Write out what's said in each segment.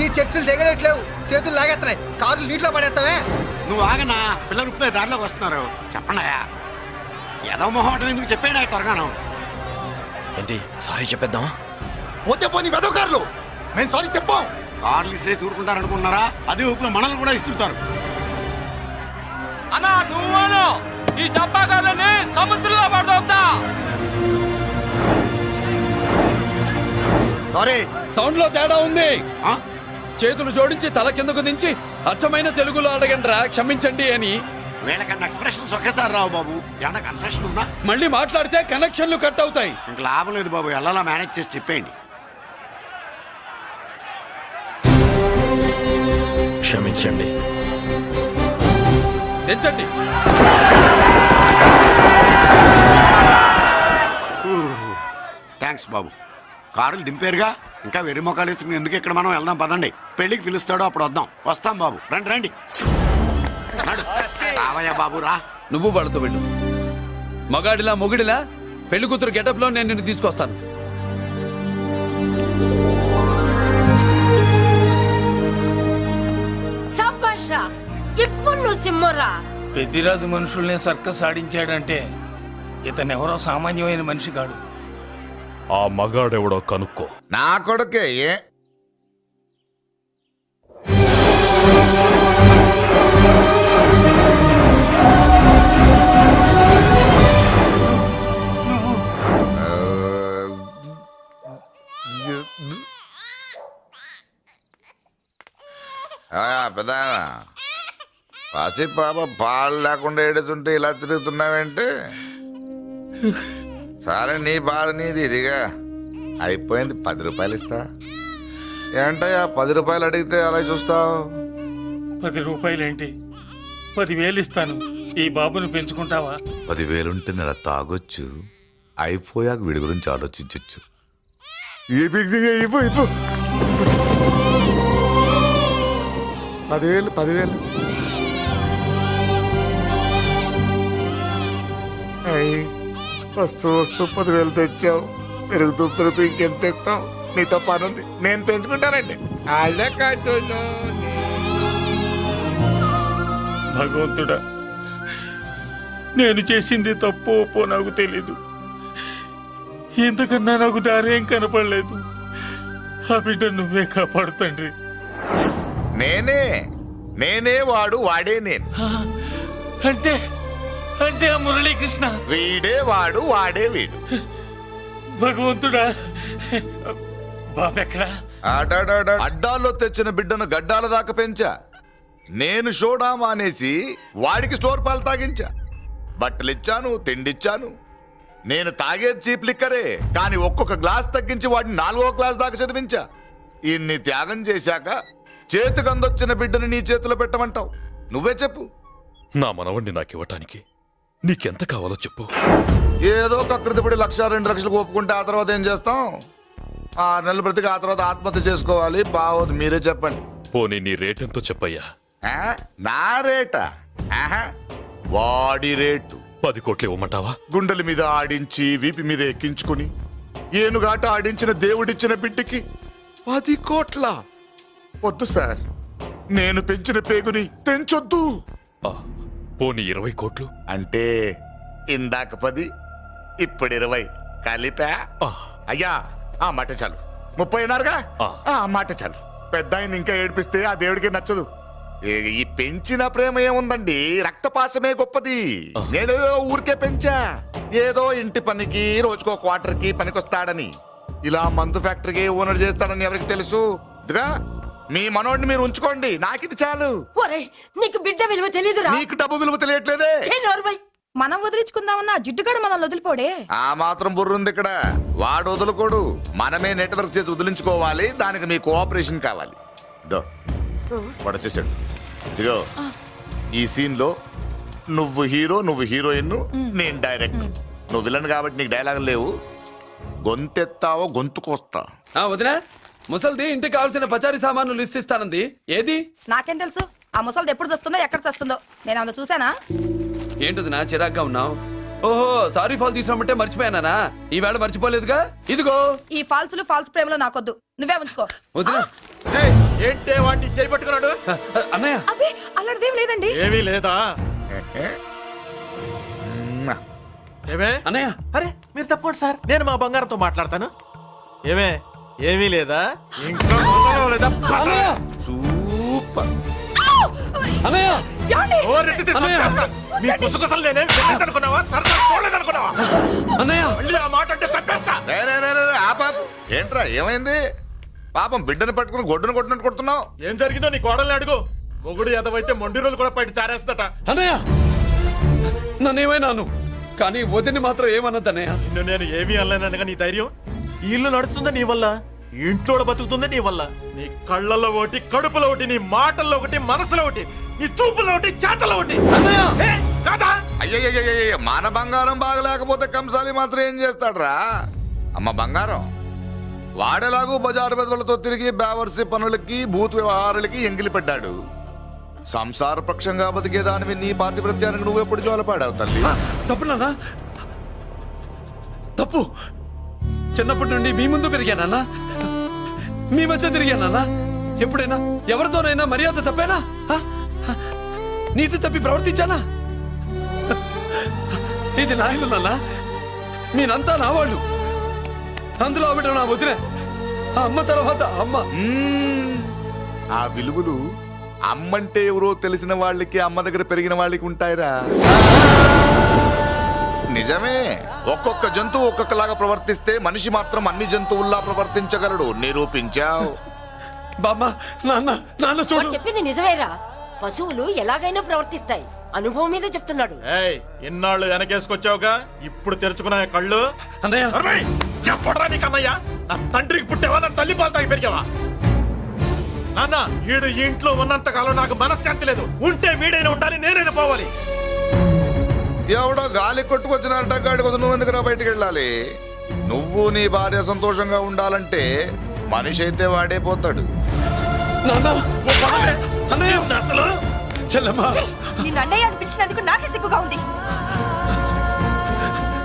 ఈ చర్చలు దిగలేట్లేవు, చేతులు లాగేస్తున్నాయి, కార్లు నీటిలో పడేస్తావే. నువ్వు ఆగనా, పిల్లలు ఇప్పుడే దారిలోకి వస్తున్నారు. చెప్పండాయా, ఏదో మొహం ఎందుకు చెప్పాడా త్వరగాను. ఏంటి సారీ చెప్పేద్దామా? పోతే పోనీ వెదవ కార్లు, మేము సారీ చెప్పాం. కార్లు ఇసిరేసి ఊరుకుంటారనుకున్నారా? అదే ఊపిలో మనల్ని కూడా ఇస్తుంటారు. అన్నా నువ్వు ఈ డబ్బా కార్లని సముద్రంలో పడదోపుతా. సారీ, సౌండ్ లో తేడా ఉంది. ఆ? చేతులు జోడించి తల కిందకు దించి అచ్చమైన తెలుగులో అడగండ్రా క్షమించండి అని. వీళ్ళకన్నా ఎక్స్ప్రెషన్స్ ఒకేసారి రావు బాబు. ఏమన్నా కన్సెషన్ ఉందా? మళ్ళీ మాట్లాడితే కనెక్షన్లు కట్ అవుతాయి. ఇంక లాభం లేదు బాబు, ఎలా మేనేజ్ చేసి చెప్పేయండి. క్షమించండి. తెచ్చండి. థ్యాంక్స్ బాబు. కారులు దింపారుగా, ఇంకా వెర్రి మొక్కలు వేసుకుని ఎందుకు ఇక్కడ మనం వెళ్దాం పదండి. పెళ్లికి పిలుస్తాడో అప్పుడు వద్దాం. వస్తాం బాబు, రండి రండి. రావయ్యా బాబు రా. నువ్వు వాళ్ళతో వెళ్ళు. మగాడిలా మొగుడిలా పెళ్లి కూతురు గెటప్ లో నేను నిన్ను తీసుకొస్తాను. ఇప్పుడు నువ్వు సిమ్మరా. పెద్దిరాజు మనుషుల్ని సర్కస్ ఆడించాడంటే ఇతనెవరో సామాన్యమైన మనిషి కాడు. ఆ మగాడెవడో కనుక్కో. నా కొడుకే పెద్ద పసి పాప పాలు లేకుండా ఏడుతుంటే ఇలా తిరుగుతున్నావేంటి? సరే నీ బాధ నీది, ఇదిగా అయిపోయింది. 10 రూపాయలు ఇస్తా. ఏంటయ్యా 10 రూపాయలు అడిగితే అలా చూస్తావు? 10 రూపాయలేంటి, 10,000 ఇస్తాను. ఈ బాబును పెంచుకుంటావా? 10,000 ఉంటే నెల తాగొచ్చు, అయిపోయాక వీడి గురించి ఆలోచించచ్చు. 10,000 వస్తూ 10,000 తెచ్చావు. పెరుగుతూ ఇంకెంత తెస్తావు? నీతో పని ఉంది, నేను పెంచుకుంటానండి. వాళ్ళే కాదు. భగవంతుడా, నేను చేసింది తప్పు ఒప్పో నాకు తెలీదు. ఇంతకన్నా నాకు దారేం కనపడలేదు. ఆ బిడ్డ నువ్వే కాపాడు తండ్రి. నేనే వాడు, వాడే నేను. అంటే అంటే ఆ మురళీకృష్ణ వీడే వాడు, వాడే వీడు. భగవంతుడా, బాబెక్కడా? అడ్డాల్లో తెచ్చిన బిడ్డను గడ్డాల దాకా పెంచా. నేను షోడా మానేసి వాడికి స్టోర్ పాలు తాగించా. బట్టలిచ్చాను, తిండిచ్చాను. నేను తాగేది చీప్ లిక్కరే, కానీ ఒక్కొక్క గ్లాస్ తగ్గించి వాడిని 4వ క్లాస్ దాకా చదివించా. ఇన్ని త్యాగం చేశాక చేతికి అందొచ్చిన బిడ్డను నీ చేతిలో పెట్టమంటావు? నువ్వే చెప్పు. నా మనవణ్ణి నాకివ్వటానికి నీకెంత కావాలో చెప్పు. ఏదో కకృతిపడి 1,00,000 2 లక్షలకు ఒప్పుకుంటే ఆ తర్వాత ఏం చేస్తాం? 6 నెలలు బ్రతికి ఆ తర్వాత ఆత్మహత్య చేసుకోవాలి. బాగోదు, మీరే చెప్పండి. పోనీ నీ రేటెంతో చెప్పయ్యా. నా రేటా? వాడి రేటు 10 కోట్లు ఇవ్వమంటావా? గుండెల మీద ఆడించి వీపి మీద ఎక్కించుకుని ఏనుగాట ఆడించిన దేవుడిచ్చిన బిడ్డకి 10 కోట్ల? వద్దు సార్, నేను పెంచిన పేగుని తెంచొద్దు. పోనీ 20 కోట్లు? అంటే ఇందాక 10, ఇప్పుడు 20 కలిపా? అయ్యా ఆ మాట చాలు. 30 అన్నారుగా, ఆ మాట చాలు. పెద్ద ఆయన ఇంకా ఏడిపిస్తే ఆ దేవుడికి నచ్చదు. ఈ పెంచిన ప్రేమ ఏముందండి, రక్తపాసమే గొప్పది. నేను ఊరికే పెంచా, ఏదో ఇంటి పనికి రోజుకో క్వార్టర్కి పనికొస్తాడని. ఇలా మందు ఫ్యాక్టరీకి ఓనర్ చేస్తాడని ఎవరికి తెలుసు? ఇదిగా మీ మనోడిని మీరు ఉంచుకోండి, నాకిది చాలు. నీకు బిడ్డ విలువ తెలీదురా? నీకు డబ్బు విలువ తెలియట్లేదే. మనం వదిలించుకుందామన్నా జిడ్డుగాడు మనల్ని వదిలిపోడే. ఆ మాత్రం బుర్రుంది ఇక్కడ. వాడు వదులుకోడు, మనమే నెట్వర్క్ చేసి వదిలించుకోవాలి. దానికి మీ కోఆపరేషన్ కావాలి. వాడు వచ్చేసాడు. ఇదిగో ఈ సీన్ లో నువ్వు హీరో, నువ్వు హీరోయిన్, నేను డైరెక్టర్. నువ్వు విలన్ కాబట్టి నీకు డైలాగ్ లేవు. గొంతెత్తావో గొంతుకొస్తా. వదినా, ముసల్ది ఇంటికి కావాల్సిన పచారీ సామాన్లు లిస్ట్ ఇస్తానంది. ఏది? నాకేం తెలుసు? ఆ ముసల్ది ఎప్పుడు చస్తుందో ఎక్కడ చస్తుందో నేను అందులో చూసానా? ఏంటది నా చిరాగ్గా ఉన్నావు? ఓహో, సారీ ఫాల్ తీసుకురామంటే మర్చిపోయానా? ఈవేళ మర్చిపోలేదుగా. ఇదిగో ఈ ఫాల్స్ ప్రేమలో నాకొద్దు, నువ్వే ఉంచుకో. వదినా, ఏంటే వాడిని చేపట్టుకున్నాడు? అన్నయ్య అబ్బే అలాంటిదేం లేదండి. ఏమీ లేదా? ఏమే అన్నయ్య అరే మీరు తప్పకుండా సార్, నేను మా బంగారంతో మాట్లాడతాను. ఏమే ఏమీ లేదా? ఇంట్లో బంగారం లేదా? అన్నయ్య సూపర్. అన్నయ్య ఏమండి? ఓ రెడ్డి తీసి చంపేస్తా. మీ కుసకుసలు నేనేం వినలేదనుకున్నావా? సరసర చూడలేదనుకున్నావా? అన్నయ్య మళ్ళీ ఆ మాట అంటే చంపేస్తా. రే, రే, రే, రే, ఆపాప్. ఏంట్రా ఏమైంది? పాపం బిడ్డను పట్టుకుని గొడ్డును కొట్టినట్టు కొడుతున్నావు. ఏం జరిగిందో నీ కోడల్ని అడుగు. మొగుడు ఎదవైతే మొండి రోజులు కూడా బయట చారేస్తట. అన్నయ్య నన్నేమైనాను కానీ వదిని మాత్రం ఏమన్నది అన్నయ్య. నిన్ను నేను ఏమీ అనలేనగా నీ ధైర్యం. ఈ ఇల్లు నడుస్తుందా నీ వల్ల, ఈ ఇంట్లో బతుకుతుందా నీ వల్ల. నీ కళ్ళల్లో ఒకటి, కడుపులో ఒకటి, నీ మాటల్లో ఒకటి, మనసులో ఒకటి, నీ చూపులో ఒకటి, చేతల్లో ఒకటి. ఏ, కాదా? అయ్యయ్యయ్యయ్య, మన బంగారం బాగలేకపోతే కంసాలి మాత్రం ఏం చేస్తాడ్రా? అమ్మ బంగారం వాడేలాగూ బజారు బెదవులతో తిరిగి బేవర్సి పనులకి భూత వ్యవహారాలకి ఎంగిలి పెట్టాడు. సంసార పక్షంగా బతికేదానివి నీ పాతివ్రత్యానికి నువ్వెప్పుడు జోలపాడావు తల్లి? తప్పు నాన్న, తప్పు. చిన్నప్పటి నుండి మీ ముందు పెరిగానన్నా, మీ మధ్య తిరిగానన్నా. ఎప్పుడైనా ఎవరితోనైనా మర్యాద తప్పేనా? నీతి తప్పి ప్రవర్తించానా? ఇది నా ఇల్లు నాన్న, నేనంతా నా వాళ్ళు. అందులో ఆవిడ నా వదిలే, ఆ అమ్మ తర్వాత అమ్మ. ఆ విలువలు అమ్మంటే ఎవరో తెలిసిన వాళ్ళకి, అమ్మ దగ్గర పెరిగిన వాళ్ళకి ఉంటాయిరా. నిజమే, ఒక్కొక్క జంతువు ఒక్కొక్కలాగా ప్రవర్తిస్తే మనిషి మాత్రం అన్ని జంతువుల్లా ప్రవర్తించగలడు. నిరూపించావు. బామ్మ, నాన్న, నాన్న చూడు. వాడు చెప్పింది నిజమేరా. పశువులు ఎలాగైనా ప్రవర్తిస్తాయి. అనుభవం మీద చెప్తున్నాడు. ఏయ్, ఇన్నాళ్ళు వెనకేసుకొచ్చావుగా, ఇప్పుడు తెరుచుకున్నా కళ్ళు. అన్నయ్య అరేయ్, ఎప్పుడురా నీకు అన్నయ్య? నా తండ్రికి పుట్టావా, నా తల్లి పాలు తాగి పెరిగావా? నాన్న, వీడు ఈ ఇంట్లో ఉన్నంత కాలం నాకు మనశ్శాంతి లేదు. ఉంటే వీడైనా ఉండాలి, నేనైనా పోవాలి. ఎవడో గాలి కొట్టుకొచ్చినారట గాడి కోసం నువ్వు ఎందుకురా బయటికి వెళ్ళాలి? నువ్వు నీ భార్య సంతోషంగా ఉండాలంటే మనిషి అయితే వాడే పోతాడు. నాన్న, ఓ పదవే. అన్నయ్య, అసలు చెల్లమ్మా, నిన్ను అన్నయ్య అనిపించినందుకు నాకే సిగ్గుగా ఉంది.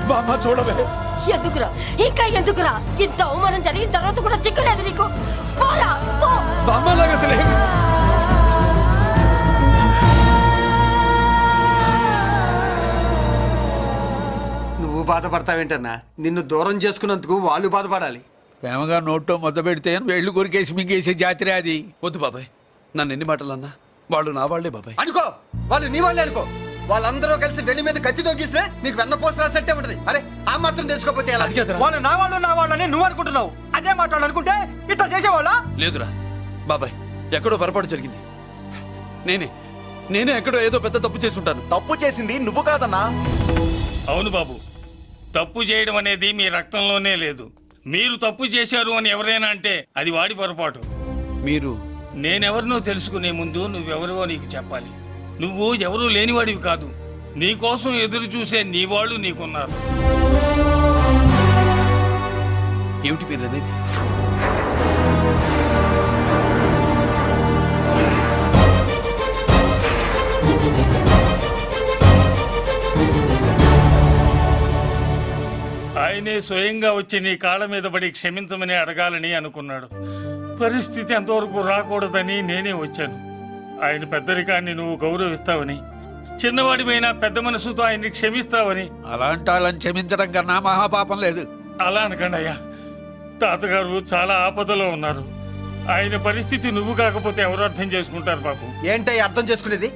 బామ్మ చూడవే. ఎందుకురా, ఇంకా ఎందుకురా? ఇంత అవమానం జరిగిన తర్వాత కూడా చిక్కలేదు నీకు? పోరా, పో. బామ్మలాగా అసలే నువ్వు బాధపడతావేంటన్నా? నిన్ను దూరం చేసుకున్నందుకు వాళ్ళు బాధపడాలి. ప్రేమగా నోట్లో మొద్ద పెడితే వేళ్ళు కొరికేసి మింగేసే జాతర అది. వద్దు బాబాయ్, నన్ను ఎన్ని మాటలన్నా వాళ్ళు నా వాళ్లే బాబాయ్. అనుకో, వాళ్ళు నీ వాళ్ళే అనుకో. వాళ్ళందరూ కలిసి వెన్ను మీద కత్తి తొగిసినా నీకు వెన్నపోస రాసట్టే ఉంటది. అరే ఆ మాత్రం తెలుసుకోకపోతే ఎలా? వాళ్ళు నా వాళ్ళని నువ్వు అనుకుంటున్నావు. అదే మాట్లాడాలనుకుంటే ఇట్లా చేసేవాళ్ళ? లేదురా బాబాయ్, ఎక్కడో పొరపాటు జరిగింది. నేనే ఎక్కడో ఏదో పెద్ద తప్పు చేసి ఉంటాను. తప్పు చేసింది నువ్వు కాదన్నా. అవును బాబు, తప్పు చేయడం అనేది మీ రక్తంలోనే లేదు. మీరు తప్పు చేశారు అని ఎవరైనా అంటే అది వాడి పొరపాటు. మీరు నేనెవరినో తెలుసుకునే ముందు నువ్వెవరివో నీకు చెప్పాలి. నువ్వు ఎవరూ లేనివాడివి కాదు. నీకోసం ఎదురు చూసే నీ వాళ్ళు నీకున్నారు. ఏమిటి మీరు అనేది? ఆయనే స్వయంగా వచ్చి నీ కాళ్ళ మీద పడి క్షమించమని అడగాలని అనుకున్నాడు. పరిస్థితి అంతవరకు రాకూడదని నేనే వచ్చాను. ఆయన పెద్దరికాన్ని నువ్వు గౌరవిస్తావని, చిన్నవాడిపైన పెద్ద మనసుతో ఆయన్ని క్షమిస్తావని. అలాంటి వాళ్ళని క్షమించడం కన్నా మహాపాపం లేదు. అలా అనకండి అయ్యా. తాతగారు చాలా ఆపదలో ఉన్నారు. ఆయన పరిస్థితి నువ్వు కాకపోతే ఎవరు అర్థం చేసుకుంటారు బాబు? ఏంటో అర్థం చేసుకునేది?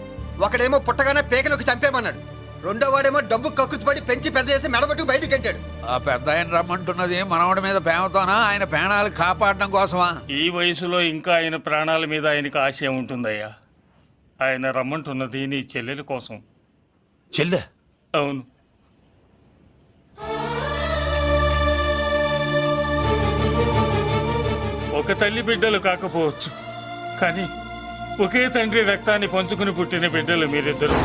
ఒకడేమో పుట్టగానే పేకలోకి చంపేమన్నాడు, రెండో వాడేమో డబ్బు కక్కుతుపడి పెంచి పెద్ద చేసి మెడబెట్టుకు బయటకు గంటాడు. ఆ పెద్ద ఆయన రమ్మంటున్నది మనవడి మీద ప్రేమతోనా, ఆయన ప్రాణాలు కాపాడడం కోసమా? ఈ వయసులో ఇంకా ఆయన ప్రాణాల మీద ఆయనకు ఆశ ఉంటుందయ్యా. ఆయన రమ్మంటున్నది నీ చెల్లెల కోసం. చెల్లె? అవును. ఒక తల్లి బిడ్డలు కాకపోవచ్చు, కానీ ఒకే తండ్రి రక్తాన్ని పంచుకుని పుట్టిన బిడ్డలు మీరిద్దరు.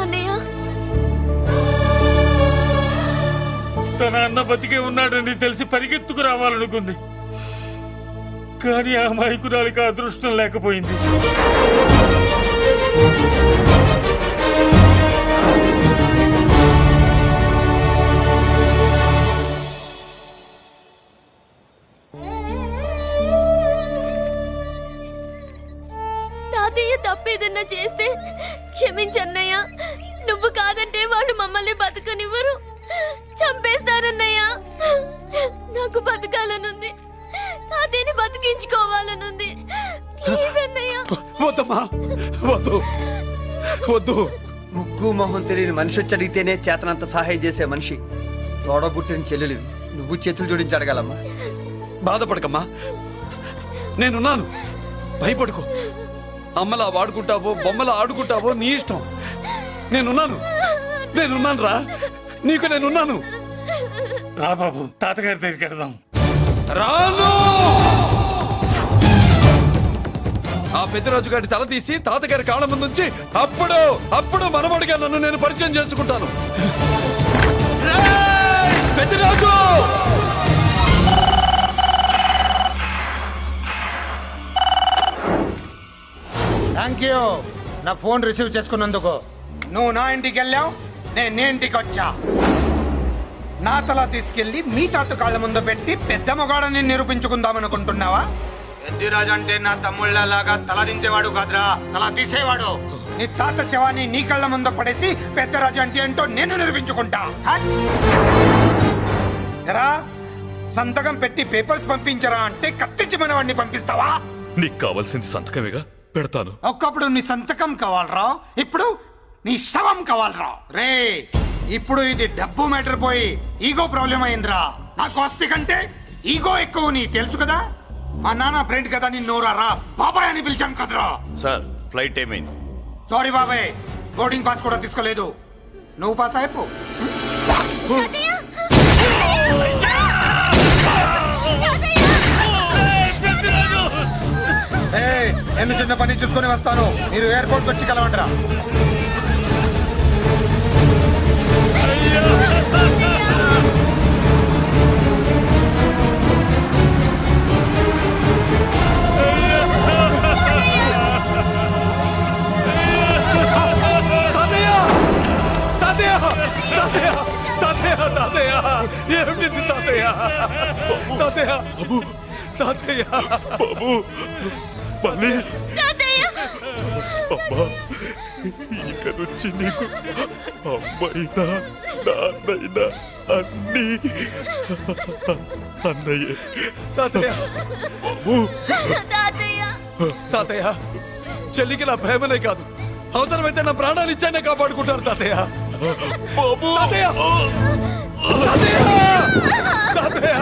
అన్నయ్య, తన అన్న బతికే ఉన్నాడని తెలిసి పరిగెత్తుకు రావాలనుకుంది, కానీ ఆ మైకురాలికి అదృష్టం లేకపోయింది. తాతయ్య తప్పేదన్నా చేస్తే క్షమించన్నయ్య. నువ్వు కాదంటే వాళ్ళు మమ్మల్ని బతకనివ్వరు, చంపేస్తారన్నయ్య. నాకు బతకాలనుంది, తాతయ్యని బతికించుకోవాలనుంది. ప్లీజ్ అన్నయ్య. వద్దమ్మా, వద్దు వద్దు. ముగ్గు మొహం తెలియని మనిషి వచ్చి అడిగితేనే చేతనంత సహాయం చేసే మనిషి. తోడబుట్టిన చెల్లెలు నువ్వు చేతులు జోడించి అడగాలమ్మా. బాధపడకమ్మా, నేనున్నాను. భయపడుకో. అమ్మలా వాడుకుంటావో బొమ్మలా ఆడుకుంటావో నీ ఇష్టం. నేనున్నాను రా, నీకు నేనున్నాను. రా బాబు, తాతగారి దగ్గరికి వెళ్దాం. రాను. ఆ పెద్దరాజు గారి తల తీసి తాతగారి కాళ్ళ ముందుంచి అప్పుడు మనమడిగా నన్ను నేను పరిచయం చేసుకుంటాను. రేయ్, పెద్దరాజు! థ్యాంక్ యూ నా ఫోన్ రిసీవ్ చేసుకున్నందుకు. నువ్వు నా ఇంటికి వెళ్ళావు, నేను నీ ఇంటికి వచ్చా. నా తల తీసుకెళ్లి మీ తాత కాళ్ళ ముందు పెట్టి పెద్ద మొగాడని నిరూపించుకుందామనుకుంటున్నావా? పెద్దిరాజు అంటే నా తమ్ముళ్ళలాగా తల దించేవాడు కాదురా, తల తీసేవాడు. నీ తాత శవాన్ని నీ కళ్ళ ముందు పడేసి పెద్దరాజు అంటే ఏంటో నేను నిరూపించుకుంటా. ఎరా, సంతకం పెట్టి పేపర్స్ పంపించరా అంటే కత్తించి మనవాడిని పంపిస్తావా? నీకు కావాల్సింది సంతకమేగా, పెడతాను. ఒకప్పుడు నీ సంతకం కావాలరా, ఇప్పుడు నీ శవం కావాలరా. రే, ఇప్పుడు ఇది డబ్బు మ్యాటర్ పోయి ఈగో ప్రాబ్లం అయిందిరా. నాకు ఆస్తి కంటే ఈగో ఎక్కువ, నీ తెలుసు కదా. మా నాన్న ఫ్రెండ్ కదా, నిన్ను రా బాబాయ్ అని పిలిచాను కదరా. సార్ ఫ్లైట్ ఏమైంది? సారీ బాబాయ్, బోర్డింగ్ పాస్ కూడా తీసుకోలేదు. నువ్వు పాస్ అయిపో. నేను చిన్న పని చూసుకొని వస్తాను, మీరు ఎయిర్పోర్ట్కి వచ్చి కలవండిరా. ఏమిటి తాతయ్య? తాతయ్య తాతయ్య బాబు, మళ్ళీ అమ్మా, ఇక నుంచి నీకు అమ్మైనా నాన్నైనా అన్నీ అన్నయ్యే. తాతయ్య బాబు, తాతయ్య, చెల్లికి నా ప్రేమనే కాదు, అవసరమైతే నా ప్రాణాలు ఇచ్చానే కాపాడుకుంటారు తాతయ్య. బాబు, తాతయ్య తాతయ్య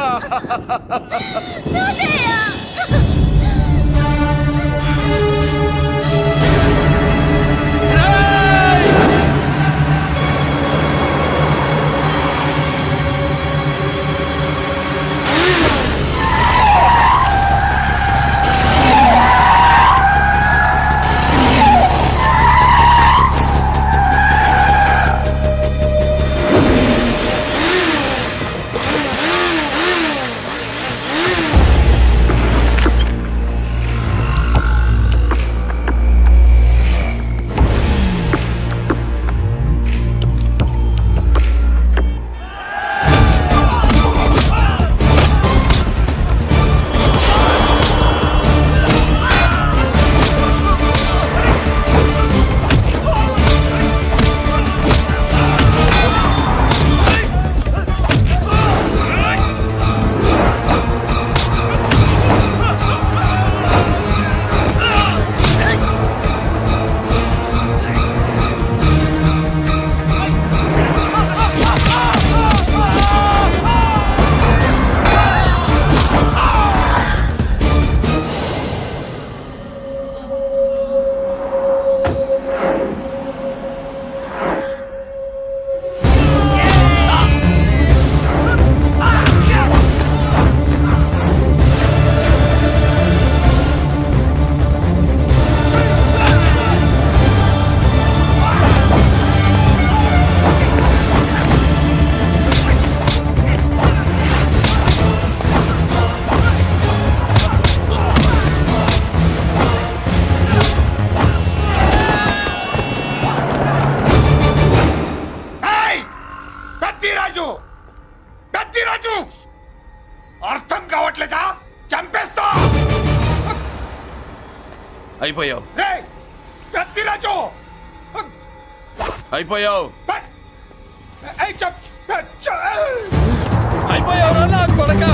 అర్థం కావట్లేదా? చంపేస్తా. అయిపోయావు. రేయ్, రాజు అయిపోయావు ఏయ్, చప్, చప్. అయిపోయావురా నా కొడక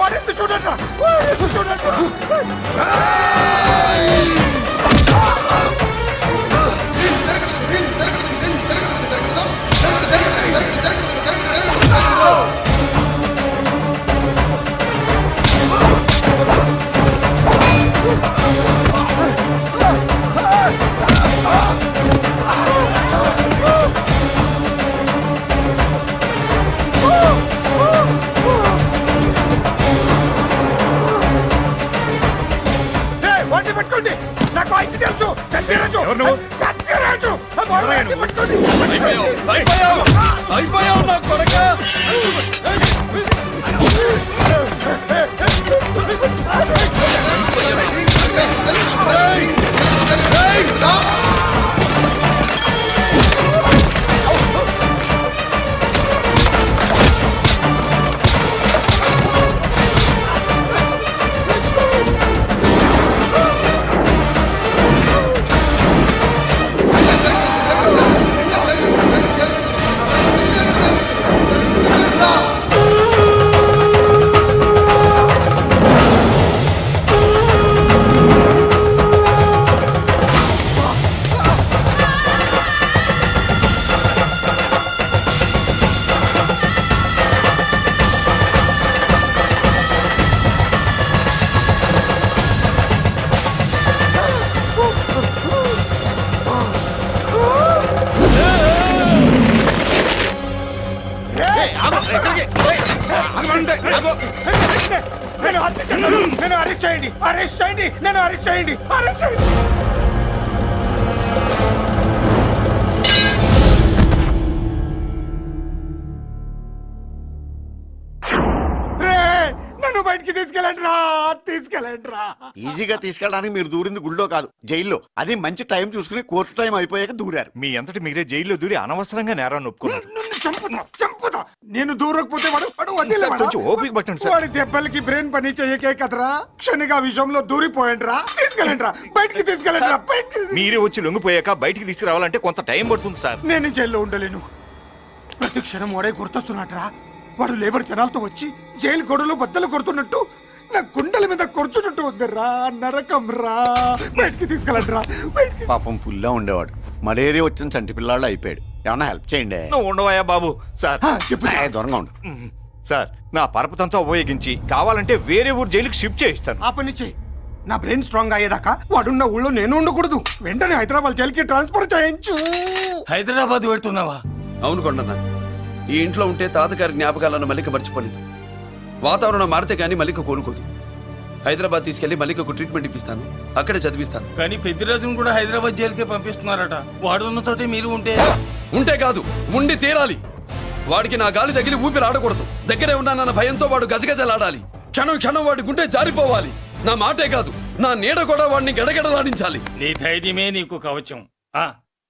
వాడెందుకు చూడండి వాడెందుకు చూడండి వాడిని పట్టుకోండి నాకు వాయిస్ తెలుసు కత్తిరాజు కత్తిరాజు వాడిని పట్టుకోండి అయిపోయావు నా కొడక నేను హత్య చేశాను నేను అరెస్ట్ చేయండి అరెస్ట్ చేయండి నేను అరెస్ట్ చేయండి అరెస్ట్ చేయండి నన్ను బయటికి తీసుకెళ్ళండి రా తీసుకెళ్ళండి రా ఈజీగా తీసుకెళ్ళడానికి మీరు దూరింది గుళ్ళో కాదు జైల్లో. అది మంచి టైం చూసుకుని కోర్టు టైం అయిపోయాక దూరారు. మీ అంతటి మీరే జైల్లో దూరి అనవసరంగా నేరాన్ని ఒప్పుకున్నారు. నన్ను చంపుతా నేను దూరకపోతే వాడు వదిలేవాడా? కొంచెం ఓపిక పట్టండి సార్. వాడి దెబ్బలకి బ్రెయిన్ పని చేయకే కదరా క్షణిగా విషయంలో దూరిపోయండి రా తీసుకెళ్ళండి రా బయటికి తీసుకెళ్ళండి రా మీరే వచ్చి లొంగిపోయాక బయటికి తీసుకురావాలంటే కొంత టైం పడుతుంది సార్. నేను జైల్లో ఉండలేను ప్రతి క్షణం వాడే గుర్తొస్తున్నట్రా వాడు లేబర్ జనాలతో వచ్చి జైలు గొడవలు బద్దలు కొడుతున్నట్టు నా గుండెల మీద కొడుచున్నట్టు ఉందిరా నరకం రా బయటికి తీసుకెళ్ళండి రా బయటికి పాపం పుల్లా ఉండేవాడు. మలేరియా వచ్చిన చంటి పిల్లాళ్ళు అయిపోయాడు. ఏమన్నా హెల్ప్ చేయండి. నువ్వు ఉండవయ్యా బాబు. సార్ చెప్పు దూరంగా ఉండు. సార్ నా పరపతంతా ఉపయోగించి కావాలంటే వేరే ఊరు జైలుకి షిఫ్ట్ చేయిస్తాను. ఆ పని చెయ్యి నా బ్రెయిన్ స్ట్రాంగ్ అయ్యేదాకా వాడున్న ఊళ్ళో నేను ఉండకూడదు వెంటనే హైదరాబాద్ జైలుకి ట్రాన్స్ఫర్ చేయించు హైదరాబాద్ పెడుతున్నావా? అవును కొండన్న ఈ ఇంట్లో ఉంటే తాతగారి జ్ఞాపకాలను మల్లిక మర్చిపోలేదు. వాతావరణం మారితే గానీ మల్లిక కోలుకోదు. హైదరాబాద్ తీసుకెళ్లి మల్లికకు ట్రీట్మెంట్ ఇప్పిస్తాను, అక్కడే చదివిస్తాను. కానీ పెద్దిరాజును కూడా హైదరాబాద్ జైలుకే పంపిస్తున్నారట. వాడున్నతోటి మీరు ఉంటే కాదు ఉండి తీరాలి. వాడికి నా గాలి తగిలి ఊపిరి ఆడకూడదు. దగ్గరే ఉన్నానన్న భయంతో వాడు గజగజలాడాలి. క్షణం క్షణం వాడి గుంటే జారిపోవాలి. నా మాటే కాదు నా నీడ కూడా వాడిని గడగడలాడించాలి. నీ ధైర్యమే నీకు కవచం.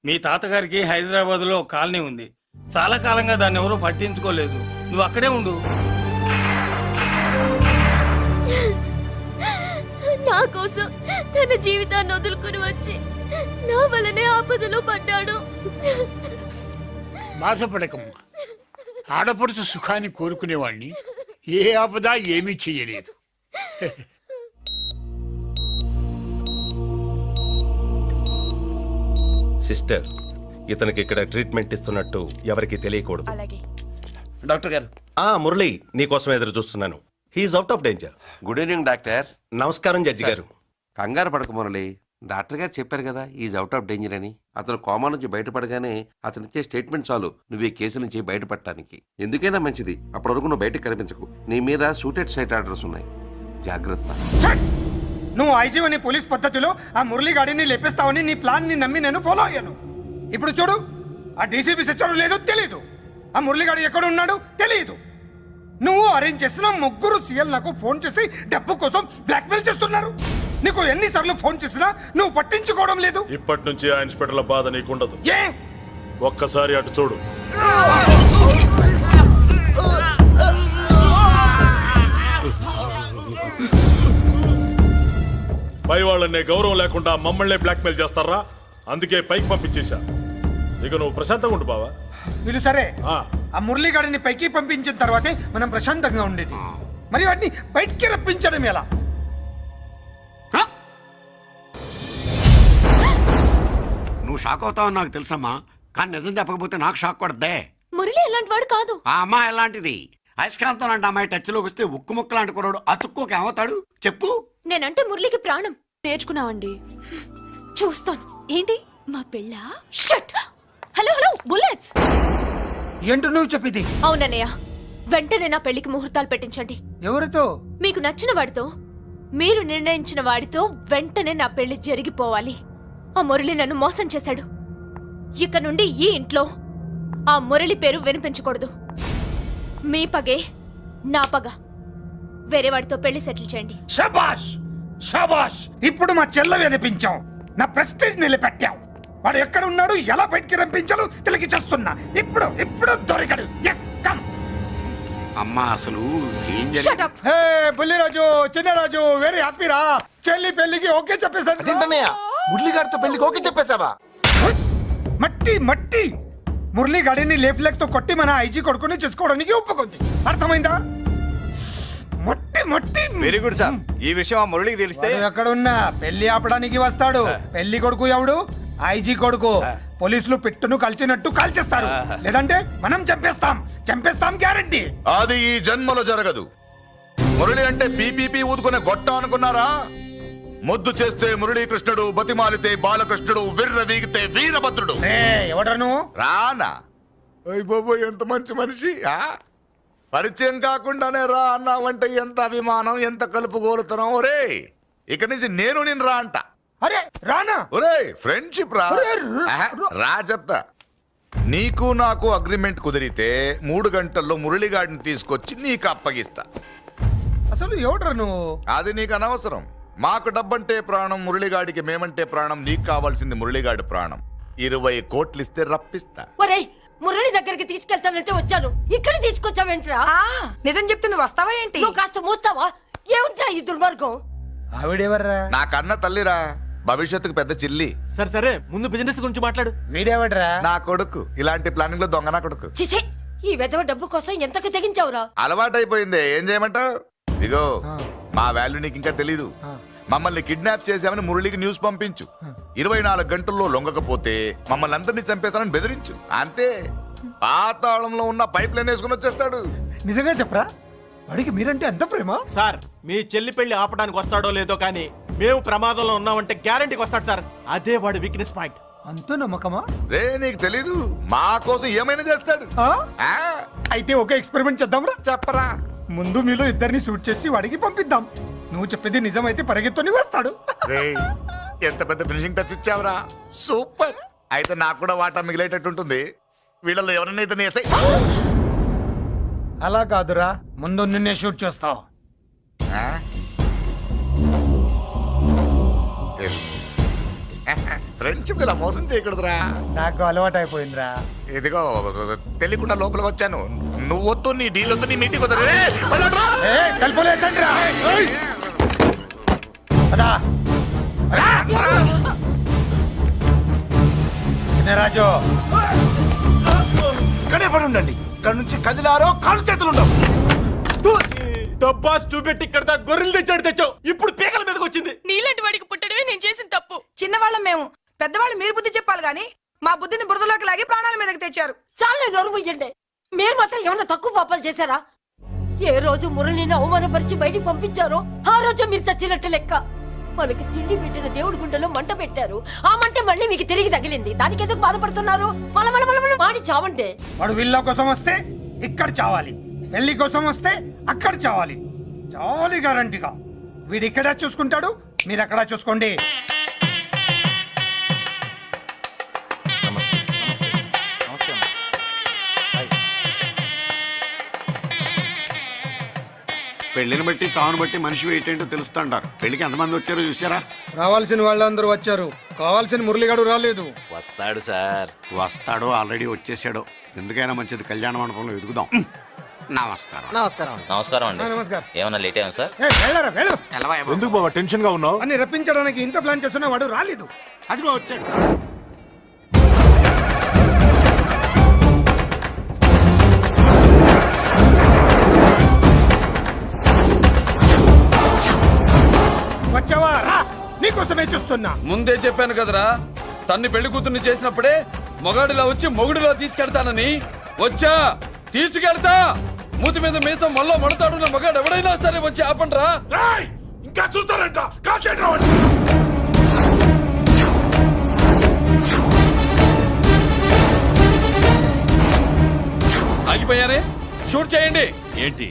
మీ తాతగారికి హైదరాబాద్ లో కాలనీ ఉంది. చాలా కాలంగా దాన్ని ఎవరూ పట్టించుకోలేదు. నువ్వు అక్కడే ఉండు. నా కోసం తన జీవితాన్ని వదులుకుని వచ్చి నా వల్లనే ఆపదలో పడ్డాడు. బాధపడకమ్మా. ఆడపడుచు సుఖాన్ని కోరుకునేవాణ్ణి ఏ ఆపద ఏమీ చెయ్యలేదు. సిస్టర్, ఇతనికి ఇక్కడ ట్రీట్మెంట్ ఇస్తున్నట్టు ఎవరికి తెలియకూడదు. అలాగే. డాక్టర్ గారు, మురళి, నీకోసం ఎదురు చూస్తున్నాను. He is out of danger. Good evening doctor. నమస్కారం జడ్జి గారు. కంగారు పడక మురళి, డాక్టర్ గారు చెప్పారు కదా ఈజ్ అవుట్ ఆఫ్ డేంజర్ అని. అతను కోమా నుంచి బయటపడగానే అతను ఇచ్చే స్టేట్మెంట్ చాలు నువ్వు ఈ కేసు నుంచి బయటపడటానికి. ఎందుకైనా మంచిది, అప్పటి వరకు నువ్వు బయటకు కనిపించకు. నీ మీద సూటెడ్ సైట్ ఆర్డర్స్ ఉన్నాయి, జాగ్రత్త. ఛట్! నువ్వు ఐజీవని పోలీస్ పద్ధతిలో ఆ మురళీ గాడిని లేపిస్తావని నీ ప్లాన్ ని నమ్మి నేను ఫాలో అయ్యాను. ఇప్పుడు చూడు, ఆ డీసీపీ సచ్చాడు లేదో తెలియదు, ఆ మురళీగాడు ఎక్కడ ఉన్నాడు తెలియదు. నువ్వు అరేంజ్ చేసిన ముగ్గురు సీఎల్ నాకు ఫోన్ చేసి డబ్బు కోసం బ్లాక్మెయిల్ చేస్తున్నారు. నీకు ఎన్నిసార్లు ఫోన్ చేసినా నువ్వు పట్టించుకోవడం లేదు. ఇప్పటి నుంచి ఆ ఇన్స్పెక్టర్ల బాధ నీకుండదు. ఏ ఒక్కసారి అటు చూడు. పై వాళ్ళనే గౌరవం లేకుండా మమ్మల్నే బ్లాక్మెయిల్ చేస్తారా? అందుకే పైకి పంపించేశా. ఇక నువ్వు ప్రశాంతంగా ఉండు బావా. వీళ్ళు సరే, ఆ. ఆ మురళీగాడిని పైకి పంపించిన తర్వాతే మనం ప్రశాంతంగా ఉండేది. మరి వాటిని బయటికి రప్పించడం ఎలా? నువ్వు షాక్ అవుతావని నాకు తెలుసమ్మా, కానీ నిజం చెప్పకపోతే నాకు షాక్ కొడద్దే. మురళి ఎలాంటి వాడు కాదు. ఆ అమ్మాయి ఎలాంటిది? అయస్కాంతం లాంటి అమ్మాయి టచ్లోకి వస్తే ఉక్కు ముక్క లాంటి కుర్రాడు అతుక్కోక ఏమవుతాడు చెప్పు. నేనంటే మురళికి ప్రాణం. నేర్చుకున్నావండి, చూస్తాను. ఏంటి మా పెళ్ళ? షట్! Hello hello, bullets! ఏంటో నువ్వు చెప్పింది? అవునన్నయ్య, వెంటనే నా పెళ్లికి ముహూర్తాలు పెట్టించండి. ఎవరితో? మీకు నచ్చిన వాడితో, మీరు నిర్ణయించిన వాడితో వెంటనే నా పెళ్లి జరిగిపోవాలి. ఆ మురళి నన్ను మోసం చేశాడు. ఇక నుండి ఈ ఇంట్లో ఆ మురళి పేరు వినిపించకూడదు. మీ పగే నా పగ. వేరే వాడితో పెళ్లి సెటిల్ చేయండి. శబాష్ శబాష్! ఇప్పుడు మా చెల్లవి అనిపించాం, నా ప్రెస్టేజ్ నిలబెట్టావు. వాడు ఎక్కడ ఉన్నాడు, ఎలా బయటికి రంపించాలో తెలికి చేస్తున్నా. ఇప్పుడు ఇప్పుడు దొరికాడు. Yes, come. అమ్మా అసలు ఏం Shut జరిగింది? up! Hey Bulliraju, Chinnaraju, very హ్యాపీరా. చెల్లి పెళ్లికి ఓకే చెప్పేశాను. మురళిగారితో పెళ్లికి ఓకే చెప్పేశావా? మట్టి మట్టి మురళీ గాడిని లేఫ్ లెగ్ తో కొట్టి మన ఐజీ కొడుకుని చేసుకోవడానికి ఒప్పుకుంది. అర్థమైందా? మట్టి మట్టి. Very good sir. ఈ విషయం ఆ మురళికి తెలిస్తే వాడు ఎక్కడున్నా పెళ్లి ఆపడానికి వస్తాడు. పెళ్లి కొడుకు ఎవడు? ఐజీ కొడుకు. పోలీసులు పిట్టును కాల్చినట్టు కాల్చేస్తారు, లేదంటే మనం చంపేస్తాం గ్యారంటీ. అది ఈ జన్మలో జరగదు. మురళి అంటే పీపీపీ ఊదుకునే గొట్ట అనుకున్నారా? ముద్దు చేస్తే మురళీకృష్ణుడు, బతిమాలితే బాలకృష్ణుడు, విర్ర వీగితే వీరభద్రుడు. ఎవడను? రానా? అయ్య బాబోయ్, ఎంత మంచి మనిషి. పరిచయం కాకుండానే రా అన్నావంటే ఎంత అభిమానం, ఎంత కలుపుగోలుతున్నాం. ఒరే, ఇక నుంచి నేను రా అంట. అరే రానా? ఒరే, ఫ్రెండ్షిప్ రా. ఒరే, రా చెప్తా. నీకు నాకు అగ్రిమెంట్ కుదిరితే 3 గంటల్లో మురళిగాడిని తీసుకొచ్చి నీకు అప్పగిస్తా. అసలు ఎవడరా నువ్వు? అది నీకు అనవసరం. మాకు డబ్బంటే ప్రాణం, మురళిగాడికి మేమంటే ప్రాణం. నీకు కావాల్సింది మురళిగాడి ప్రాణం. 20 కోట్లు ఇస్తే రప్పిస్తా. ఒరేయ్, మురళి దగ్గరికి తీసుకెళ్తానంటే వచ్చాను, ఇక్కడ తీసుకొచ్చావేంట్రా? నిజం చెప్తే నువ్వు వస్తావా ఏంటి? నువ్వు కాస్త మూస్తావా? ఏమిట్రా ఈ దుర్మార్గం? ఆవిడెవర్రా? నా కన్న తల్లిరా, భవిష్యత్తుకు పెద్ద చిల్లి. సరే సరే, ముందు బిజినెస్ గురించి మాట్లాడు. వీడెవడ్రా? నా కొడుకు. ఇలాంటి ప్లానింగ్ లో దొంగ నా కొడుకు. చిసే, ఈ వెధవ డబ్బు కోసం ఎంతకు తెగించావురా? అలవాటైపోయింది, ఏం చేయమంటావు? ఇగో, మా వాల్యూ నీకు ఇంకా తెలీదు. మమ్మల్ని కిడ్నాప్ చేశామని మురళికి న్యూస్ పంపించు. 24 గంటల్లో లొంగకపోతే మమ్మల్ని అందరినీ చంపేస్తానని బెదిరించు. అంతే. పాతాళంలో ఉన్న పైప్ లైన్ వేసుకుని వచ్చేస్తాడు. నిజంగా చెప్పరా? వాడికి మీరంటే ఎంత ప్రేమ? సార్, మీ చెల్లి పెళ్లి ఆపడానికి వస్తాడో లేదో కానీ మేము ప్రమాదంలో ఉన్నామంటే గ్యారంటీకి వస్తాడు సార్. అదే వాడి వీక్నెస్ పాయింట్. అంత నమ్మకమా? రే, నీకు తెలీదు, మా కోసం ఏమైనా చేస్తాడు. ఆ? అయితే ఒక ఎక్స్పెరిమెంట్ చేద్దాంరా. చెప్పరా. ముందు మీలో ఇద్దరిని షూట్ చేసి వాడికి పంపిద్దాం. నువ్వు చెప్పేది నిజమైతే పరిగెత్తుని వస్తాడు. రే, ఎంత పెద్ద ఫినిషింగ్ టచ్ ఇచ్చావురా. సూపర్. అయితే నాకు కూడా వాటా మిగిలేటట్టుంటుంది. వీళ్ళలో ఎవరైనా ఇతను వేసాయి. అలా కాదురా, ముందు నిన్నే షూట్ చేస్తావు. ఫ్రెండ్షిప్ ఇలా మోసం చేయకూడదురా. నాకు అలవాటు అయిపోయిందిరా. ఇదిగో, తెలియకుండా లోపలికి వచ్చాను. నువ్వు వద్దు, నీ డీల్ వద్దు, నీ మీటింగ్ వద్దు. కలుపులేసండిరా. రాజు, ఇక్కడే పడి ఉండండి. ఇక్కడ నుంచి కదిలారో కాళ్ళు చేతులు ఉండవు. డబ్బాస్ చూపెట్టి ఇక్కడ దాకా గొర్రెలు తెచ్చాడు తెచ్చావు ఇప్పుడు పీకల మీదకి వచ్చింది. నీలాంటి వాడికి పుట్టడమే నేను చేసిన తప్పు. చిన్నవాళ్ళం మేము, పెద్దవాళ్ళు మీరు బుద్ధి చెప్పాలి గాని మా బుద్ధిని బురదలోకి లాగి ప్రాణాల మీదకి తెచ్చారు. చాలా నోరుముయ్యండి. మీరు మాత్రం ఏమన్నా తక్కువ పాపాలు చేశారా? ఏ రోజు మురళిని అవమానపరిచి బయటికి పంపించారో ఆ రోజు మీరు చచ్చినట్టు లెక్క. మనకి తిండి పెట్టిన దేవుడి గుండెలో మంట పెట్టారు. ఆ మంట మళ్ళీ మీకు తిరిగి తగిలింది. దానికి ఎందుకు బాధపడుతున్నారు? మాడి చావంటే వాడు విల్లా కోసం వస్తే ఇక్కడ చావాలి, పెళ్లి కోసం వస్తే అక్కడ చావాలి. చావాలి గ్యారంటీగా. వీడు ఇక్కడ చూసుకుంటాడు, మీరు అక్కడ చూసుకోండి. పెళ్లిని బట్టి చావును బట్టి మనిషి ఏంటంటో తెలుస్తుంటారు. పెళ్లికి ఎంతమంది వచ్చారో చూసారా? రావాల్సిన వాళ్ళందరూ వచ్చారు, కావాల్సిన మురళిగాడు రాలేదు. వస్తాడు సార్. వస్తాడో ఆల్రెడీ వచ్చేసాడో. ఎందుకైనా మంచిది కళ్యాణ మండపంలో ఎదుగుదాం. నమస్కారం. నమస్కారం అండి. నమస్కారం. ఏమన్నా లేట్ అయ్యాం సార్? వెళ్ళరా వెళ్ళు. ఎందుకు బాబా టెన్షన్ గా ఉన్నావు? అన్ని రప్పించడానికి ఇంత ప్లాన్ చేస్తున్నా వాడు రాలేదు. అదిగో వచ్చాడు. వచ్చావా? రా, నీకోసమే చూస్తున్నా. ముందే చెప్పాను కదరా, తన్ని పెళ్లి కూతుర్ని చేసినప్పుడే మొగాడిలా వచ్చి మొగుడిలో తీసుకెళ్తానని. వచ్చా, తీసుకెళ్తా. మూతి మీద మీసం మళ్ళా మడతాడున్న మగాడు ఎవడైనా సరే వచ్చి ఆపండ్రా. ఇంకా చూస్తారంట. ఆగిపోయారే, షూట్ చేయండి. ఏంటి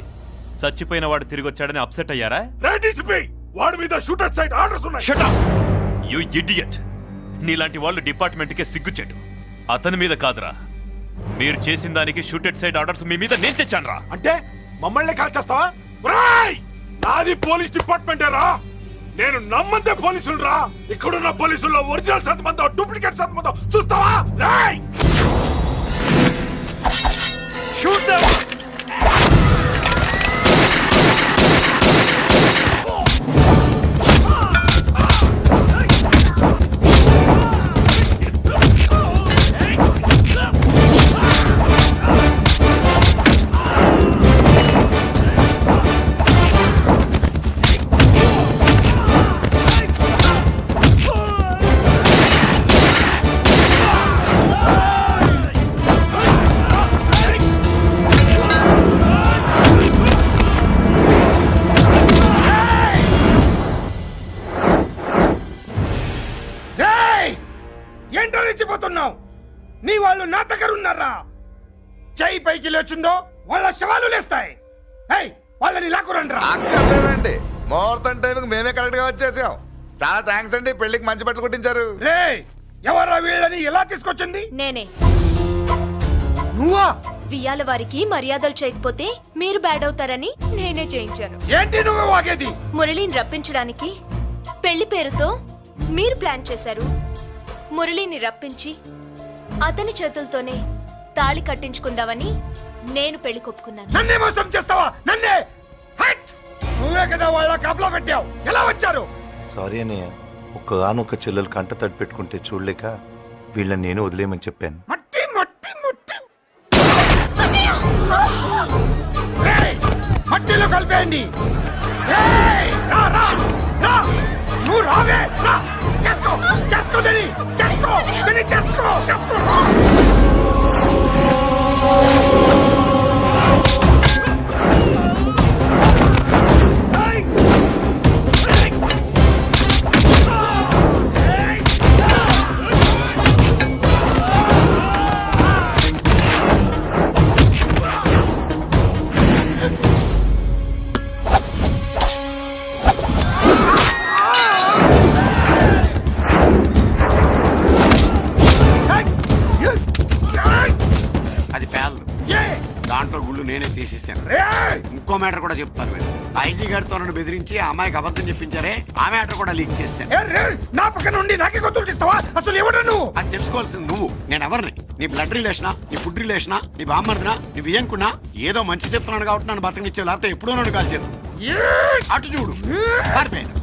చచ్చిపోయిన వాడు తిరిగి వచ్చాడని అప్సెట్ అయ్యారా? వాడి మీద షూటర్ సైడ్ ఆర్డర్స్ ఉన్నాయి. Shut up! You idiot! నీలాంటి వాళ్ళు డిపార్ట్మెంట్కే సిగ్గుచెట్టు. అతని మీద కాదురా, మీరు చేసిన దానికి షూటెడ్ సైడ్ ఆర్డర్స్ మీ మీద నేను తెచ్చాను రా. అంటే మమ్మల్ని కాల్ చేస్తావా? నాది పోలీస్ డిపార్ట్మెంటే రా. నేను నమ్మందే పోలీసులు రా. ఇక్కడున్న పోలీసుల్లో ఒరిజినల్ సత్మంతో డూప్లికేట్ సత్మంతో చూస్తావా? Rai shoot them. ఏంటో రెచ్చిపోతున్నావు? నీ వాళ్ళు నా దగ్గర ఉన్నారా? చెయ్యి పైకి లేచుందో వాళ్ళ శవాలు లేస్తాయి. వాళ్ళని లాక్కురండ్రా. అక్కర్లేదండి, ముహూర్తం టైంకి మేమే కరెక్ట్ గా వచ్చేసాం. చాలా థ్యాంక్స్ అండి, పెళ్లికి మంచి బట్టలు కుట్టించారు. రే, ఎవరా వీళ్ళని ఎలా తీసుకొచ్చింది? నేనే. నువ్వా? వియ్యాల వారికి మర్యాదలు చేయకపోతే మీరు బ్యాడ్ అవుతారని నేనే చేయించాను. ఏంటి నువ్వు వాగేది? మురళిని రప్పించడానికి పెళ్లి పేరుతో మీరు ప్లాన్ చేశారు. మురళిని రప్పించి అతని చేతులతోనే తాళి కట్టించుకుందామని నేను పెళ్లి కొప్పుకున్నాను. నన్నే మోసం చేస్తావా? నన్నే? హట్! నువ్వే కదా వాళ్ళ కాపలా పెట్టావు. ఎలా వచ్చారు? సారీ అన్నయ్య, ఒక్కగానొక్క చెల్లెలు కంట తడి పెట్టుకుంటే చూడలేక వీళ్ళని నేను వదిలేయమని చెప్పాను. మట్టి మట్టి మట్టి రేయ్, మట్టిలో కలిపేయండి. రేయ్, రా రా రా, నువ్వు రావే. రా, చేసుకో చేసుకో దని, చేసుకో దని, చేసుకో చేసుకో. అది పేలదు. దాంట్లో గుళ్ళు నేనే తీసిస్తాను. ఇంకో మ్యాటర్ కూడా చెప్తాను. మీరు ఐజీ గారితో నన్ను బెదిరించి ఆ అమ్మాయికి అబద్ధం చెప్పించారే, ఆ మ్యాటర్ కూడా లీక్ చేస్తాను. నా పక్కన ఉండి నాకే గొంతులు తీస్తావా? అసలు ఎవరు నువ్వు? అది తెలుసుకోవాల్సింది నువ్వు. నేను ఎవరిని? నీ బ్లడ్ రిలేషనా, నీ ఫుడ్ రిలేషనా, నీ బామ్మర్దినా, నీ వియ్యంకున్నా? ఏదో మంచి చెప్తున్నాను కాబట్టి నన్ను బతకనిచ్చావు, లేకపోతే ఎప్పుడో నన్ను కాల్చేది. అటు చూడు, పారిపోయాను.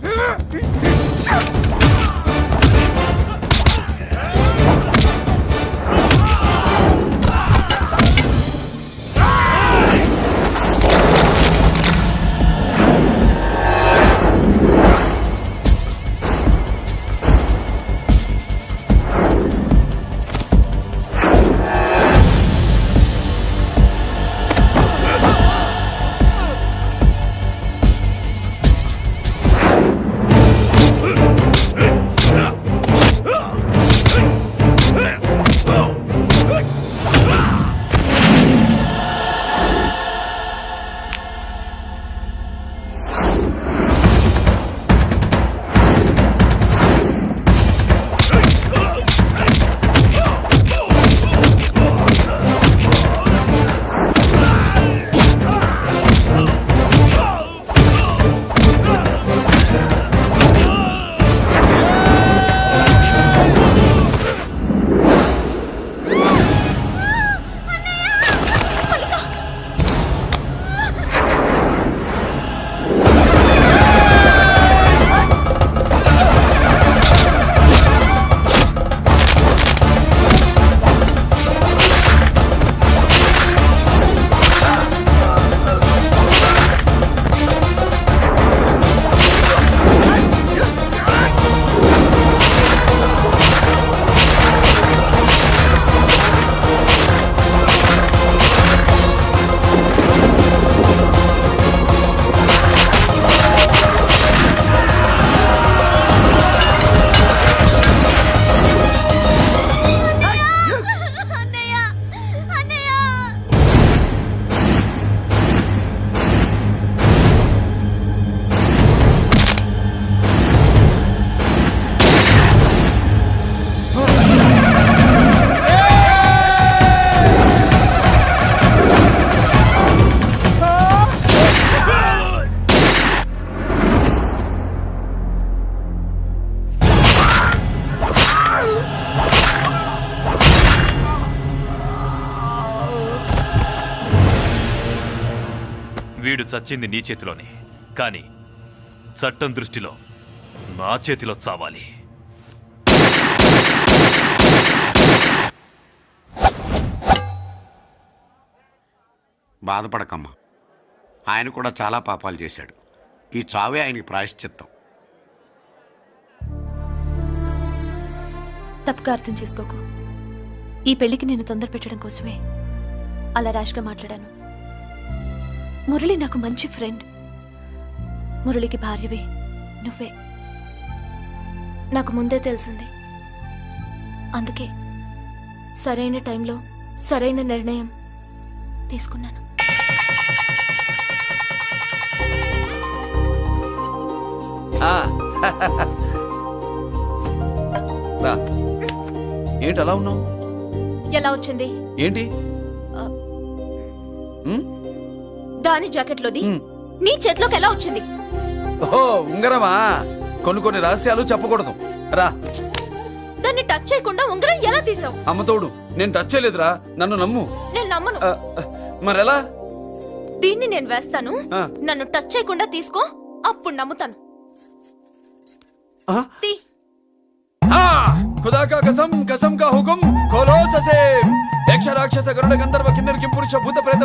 వీడు చచ్చింది నీ చేతిలోనే, కానీ చట్టం దృష్టిలో నా చేతిలో చావాలి. బాధపడకమ్మా, ఆయన కూడా చాలా పాపాలు చేశాడు. ఈ చావే ఆయనకి ప్రాయశ్చిత్తం. తప్పుగా అర్థం చేసుకోకు. ఈ పెళ్లికి నేను తొందర పెట్టడం కోసమే అలా ర్యాష్గా మాట్లాడాను. మురళి నాకు మంచి ఫ్రెండ్. మురళికి భార్యవే నువ్వే. నాకు ముందే తెలిసింది. అందుకే సరైన టైంలో సరైన నిర్ణయం తీసుకున్నాను. ఏంటి అలా ఉన్నావు? ఎలా వచ్చింది? ఏంటి? దాని జాకెట్లోది నీ చేతిలోకి ఎలా వచ్చింది? ఓహో, ఉంగరమా? కొన్ని రహస్యాలు చెప్పకూడదు. రా. దాన్ని టచ్ చేయకుండా ఉంగరం ఎలా తీసావు? అమ్మతోడు, నేను టచ్ చేయలేదురా, నన్ను నమ్ము. నేను నమ్మను. మరెలా? దీన్ని నేను వేస్తాను, ఆ. నన్ను టచ్ చేయకుండా తీసుకో, అప్పుడు నమ్ముతాను. తీ. खुदा का कसम, कसम का हुक्म, खोलो ससे. यक्ष राक्षस गरुड़ गंधर्व किन्नर किंपुरुष भूत प्रेत